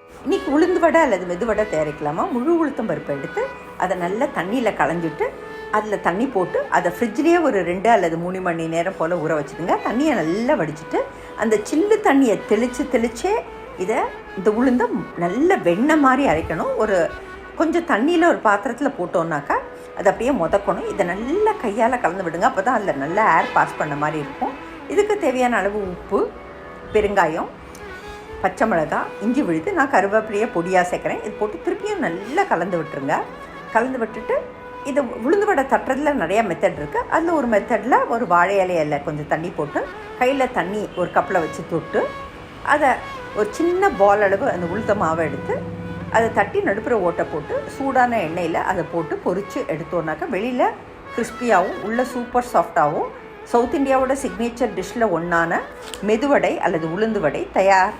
இன்றைக்கி உளுந்து வடை அல்லது மெதுவடை தயாரிக்கலாமா? முழு உளுத்தம் பருப்பை எடுத்து அதை நல்லா தண்ணியில் களைஞ்சிட்டு அதில் தண்ணி போட்டு அதை ஃப்ரிட்ஜ்லேயே ஒரு 2 அல்லது 3 மணி நேரம் போல் ஊற வச்சுடுங்க. தண்ணியை நல்லா வடிச்சிட்டு அந்த சில்லு தண்ணியை தெளிச்சே இந்த உளுந்தை நல்ல வெண்ணெய் மாதிரி அரைக்கணும். கொஞ்சம் தண்ணியில் ஒரு பாத்திரத்தில் போட்டோன்னாக்கா அது அப்படியே முதக்கணும். இதை நல்லா கையால் கலந்து விடுங்க. அப்போ தான் அதில் நல்லா ஏர் பாஸ் பண்ண மாதிரி இருக்கும். இதுக்கு தேவையான அளவு உப்பு, பெருங்காயம், பச்சை மிளகாய், இஞ்சி விழுது, நான் கருவேப்பிலையை பொடியாக சேர்க்குறேன். இது போட்டு திருப்பியும் நல்லா கலந்து விட்டுருங்க. கலந்து விட்டுட்டு இது உளுந்து வடை தட்டுறதுல நிறையா மெத்தட் இருக்குது. அதில் ஒரு மெத்தடில் ஒரு வாழை இலையில் கொஞ்சம் தண்ணி போட்டு கையில் தண்ணி ஒரு கப்பில் வச்சு தொட்டு அதை ஒரு சின்ன பால் அளவு அந்த உளுத்த மாவை எடுத்து அதை தட்டி நடுப்புற ஓட்டை போட்டு சூடான எண்ணெயில் அதை போட்டு பொரித்து எடுத்தோன்னாக்கா வெளியில் கிறிஸ்பியாகவும் உள்ள சூப்பர் சாஃப்டாகவும் சவுத் இந்தியாவோட சிக்னேச்சர் டிஷ்ஷில் ஒன்றான மெதுவடை அல்லது உளுந்து வடை தயார்.